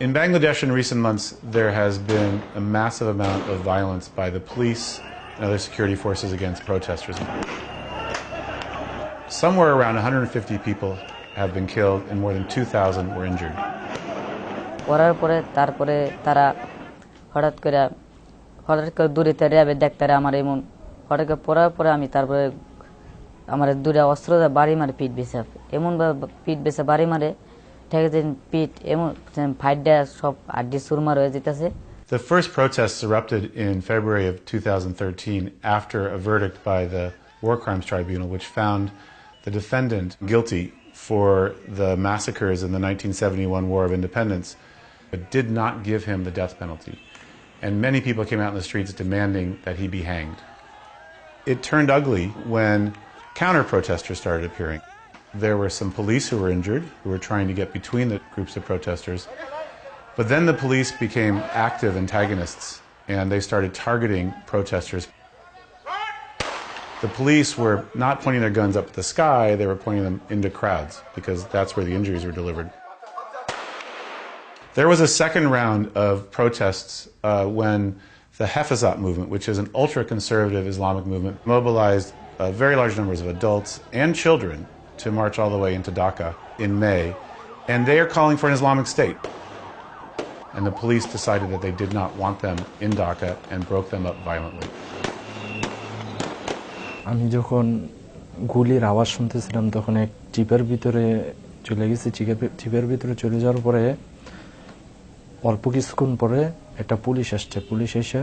In Bangladesh in recent months, there has been a massive amount of violence by the police and other security forces against protesters. Somewhere around 150 people have been killed and more than 2,000 were injured. পড়ার পরে তারপরে তারা হঠাৎ করে দূরে র্যাবে দেখতে আমার এমন হঠাৎ করে পড়ার পরে আমি তারপরে আমার দূরে অস্ত্র বাড়ি মারে পিট বেছে এমন পিট বেছে বাড়ি মারে পিট এমন ফাইট দেয়া সব আড্ডি সুরমার হয়ে যেতেছে. The first protests erupted in February of 2013 after a verdict by the War Crimes Tribunal which found the defendant guilty for the massacres in the 1971 War of Independence, but did not give him the death penalty. And many people came out in the streets demanding that he be hanged. It turned ugly when counter-protesters started appearing. There were some police who were injured, who were trying to get between the groups of protesters. But then the police became active antagonists, and they started targeting protesters. The police were not pointing their guns up at the sky, they were pointing them into crowds, because that's where the injuries were delivered. There was a second round of protests when the Hafizat movement, which is an ultra-conservative Islamic movement, mobilized very large numbers of adults and children to march all the way into Dhaka in May, and they are calling for an Islamic State. And the police decided that they did not want them in Dhaka and broke them up violently. আমি যখন গুলির আওয়াজ শুনতেছিলাম তখন এক জিপের ভিতরে চলে গেছি. জিপের ভিতরে চলে যাওয়ার পরে অল্প কিছুক্ষণ পরে একটা পুলিশ আসছে. পুলিশ এসে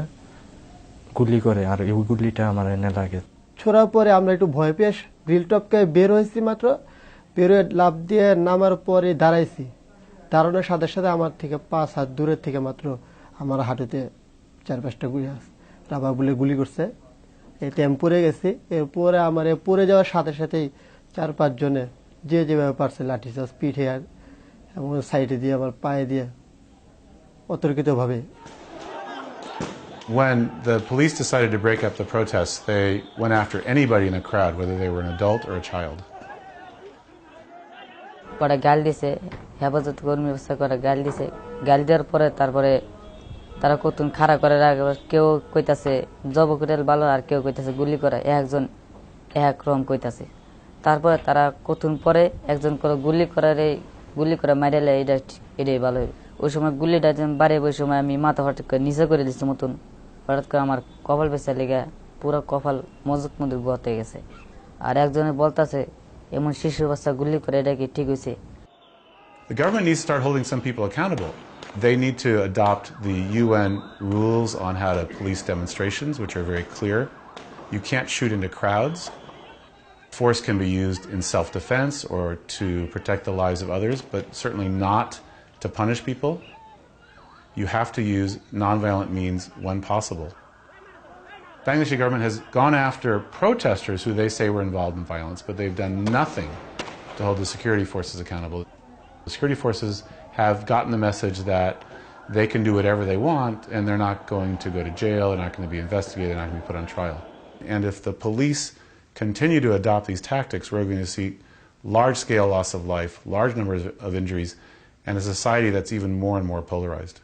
গুলি করে, আর এই গুলিটা আমার এনে লাগে. ছোড়ার পরে আমরা একটু ভয় পেয়ে গ্রিল টপকে বের হয়েছি, মাত্র বেরোয় লাফ দিয়ে নামার পরে দাঁড়াইছি. দাঁড়ানোর সাথে সাথে আমার থেকে 5 হাত দূরের থেকে মাত্র আমার হাঁটুতে 4-5টা গুলি আছে, রাবার বলে গুলি করছে. এতে আমি পড়ে গেছি. এরপরে আমার পড়ে যাওয়ার সাথে সাথেই 4-5 জনে যে যেভাবে পারছে লাঠিচার্জ পিঠে আর এবং সাইডে দিয়ে আমার পায়ে দিয়ে অতর্কিতভাবে. When the police decided to break up the protests, they went after anybody in the crowd, whether they were an adult or a child. পরে গাল দিছে, হেফাজত কর্মী ব্যবস্থা করে গাল দিছে. গাল দেওয়ার পরে তারপরে তারা কতক্ষণ খাড়া করে রাখে. কেউ কইতাছে জব করে ভালো, আর কেউ কইতাছে গুলি করে. একজন এক রকম কইতাছে. তারপরে তারা কতক্ষণ পরে একজন করে গুলি করে মাইরালে এটাই ভালো. ওই সময় গুলিটা বাড়ে, ওই সময় আমি মাথা হঠাৎ করে নিচে করে দিচ্ছি মতন. হঠাৎ করে আমার কপাল বেচা লেগে পুরো কপাল মজুক মজুর গতে গেছে. আর একজনে বলতাছে এমন শিশুর বাচ্চা গুলি করে এটা কি ঠিক হয়েছে? The government needs to start holding some people accountable. They need to adopt the UN rules on how to police demonstrations, which are very clear. You can't shoot into crowds. Force can be used in self-defense or to protect the lives of others, but certainly not to punish people. You have to use nonviolent means when possible. The Bangladeshi government has gone after protesters who they say were involved in violence, but they've done nothing to hold the security forces accountable. The security forces have gotten the message that they can do whatever they want and they're not going to go to jail, they're not going to be investigated, they're not going to be put on trial. And if the police continue to adopt these tactics, we're going to see large-scale loss of life, large numbers of injuries, and a society that's even more and more polarized.